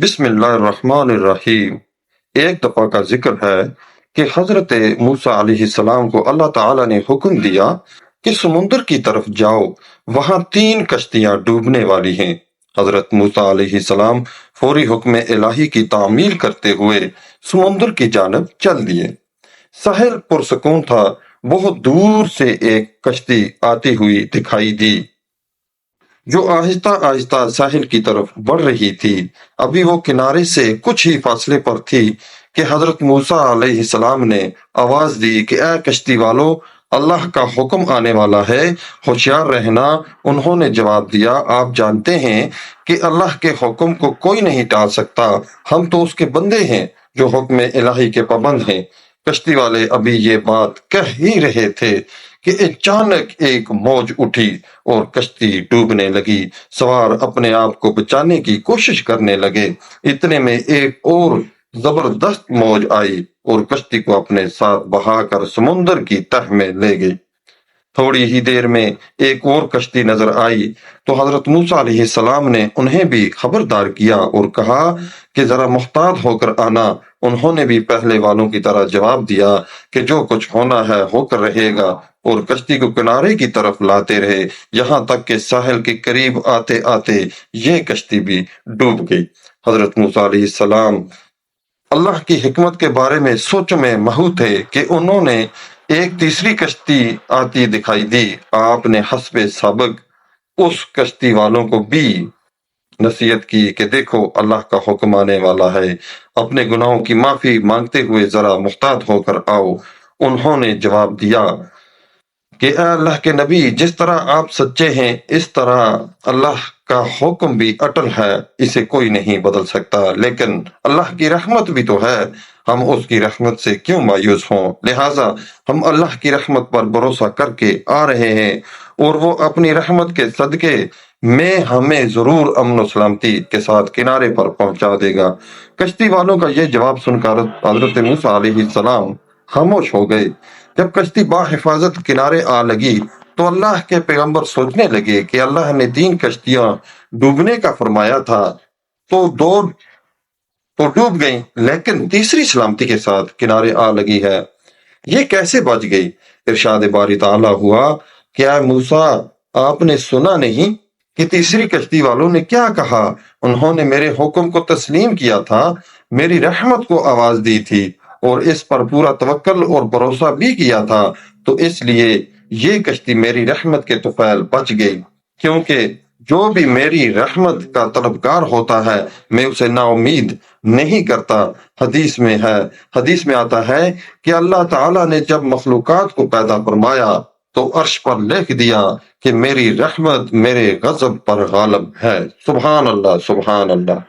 بسم اللہ الرحمن الرحیم۔ ایک دفعہ کا ذکر ہے کہ حضرت موسیٰ علیہ السلام کو اللہ تعالیٰ نے حکم دیا کہ سمندر کی طرف جاؤ، وہاں 3 کشتیاں ڈوبنے والی ہیں۔ حضرت موسیٰ علیہ السلام فوری حکم الہی کی تعمیل کرتے ہوئے سمندر کی جانب چل دیے۔ ساحل پرسکون تھا، بہت دور سے ایک کشتی آتی ہوئی دکھائی دی جو آہستہ آہستہ ساحل کی طرف بڑھ رہی تھی۔ ابھی وہ کنارے سے کچھ ہی فاصلے پر تھی کہ حضرت موسیٰ علیہ السلام نے آواز دی کہ اے کشتی والو، اللہ کا حکم آنے والا ہے، ہوشیار رہنا۔ انہوں نے جواب دیا، آپ جانتے ہیں کہ اللہ کے حکم کو کوئی نہیں ٹال سکتا، ہم تو اس کے بندے ہیں جو حکم الہی کے پابند ہیں۔ کشتی والے ابھی یہ بات کہہ ہی رہے تھے کہ اچانک ایک موج اٹھی اور کشتی ڈوبنے لگی۔ سوار اپنے آپ کو بچانے کی کوشش کرنے لگے، اتنے میں ایک اور زبردست موج آئی اور کشتی کو اپنے ساتھ بہا کر سمندر کی تہ میں لے گئی۔ تھوڑی ہی دیر میں ایک اور کشتی نظر آئی تو حضرت موسیٰ علیہ السلام نے انہیں بھی خبردار کیا اور کہا کہ ذرا محتاط ہو کر آنا۔ انہوں نے بھی پہلے والوں کی طرح جواب دیا کہ جو کچھ ہونا ہے ہو کر رہے گا، اور کشتی کو کنارے کی طرف لاتے رہے، یہاں تک کہ ساحل کے قریب آتے آتے یہ کشتی بھی ڈوب گئی۔ حضرت موسیٰ علیہ السلام اللہ کی حکمت کے بارے میں سوچ میں محو تھے کہ انہوں نے ایک تیسری کشتی آتی دکھائی دی۔ آپ نے حسب سابق اس کشتی والوں کو بھی نصیحت کی کہ دیکھو، اللہ کا حکم آنے والا ہے، اپنے گناہوں کی معافی مانگتے ہوئے ذرا محتاط ہو کر آؤ۔ انہوں نے جواب دیا کہ اے اللہ کے نبی، جس طرح آپ سچے ہیں اس طرح اللہ کا حکم بھی اٹل ہے، اسے کوئی نہیں بدل سکتا، لیکن اللہ کی رحمت بھی تو ہے، ہم اس کی رحمت سے کیوں مایوس ہوں؟ لہٰذا ہم اللہ کی رحمت پر بھروسہ کر کے آ رہے ہیں اور وہ اپنی رحمت کے صدقے میں ہمیں ضرور امن و سلامتی کے ساتھ کنارے پر پہنچا دے گا۔ کشتی والوں کا یہ جواب سن کر حضرت موسیٰ علیہ السلام خاموش ہو گئے۔ جب کشتی بحفاظت کنارے آ لگی تو اللہ کے پیغمبر سوچنے لگے کہ اللہ نے 3 کشتیاں ڈوبنے کا فرمایا تھا تو 2 تو ڈوب گئیں، لیکن تیسری سلامتی کے ساتھ کنارے آ لگی ہے، یہ کیسے بچ گئی؟ ارشاد باری تعالیٰ ہوا کہ اے موسیٰ، آپ نے سنا نہیں کہ تیسری کشتی والوں نے کیا کہا؟ انہوں نے میرے حکم کو تسلیم کیا تھا، میری رحمت کو آواز دی تھی اور اس پر پورا توکل اور بھروسہ بھی کیا تھا، تو اس لیے یہ کشتی میری رحمت کے طفیل بچ گئی۔ کیونکہ جو بھی میری رحمت کا طلبگار ہوتا ہے میں اسے نا امید نہیں کرتا۔ حدیث میں آتا ہے کہ اللہ تعالیٰ نے جب مخلوقات کو پیدا فرمایا تو عرش پر لکھ دیا کہ میری رحمت میرے غضب پر غالب ہے۔ سبحان اللہ، سبحان اللہ۔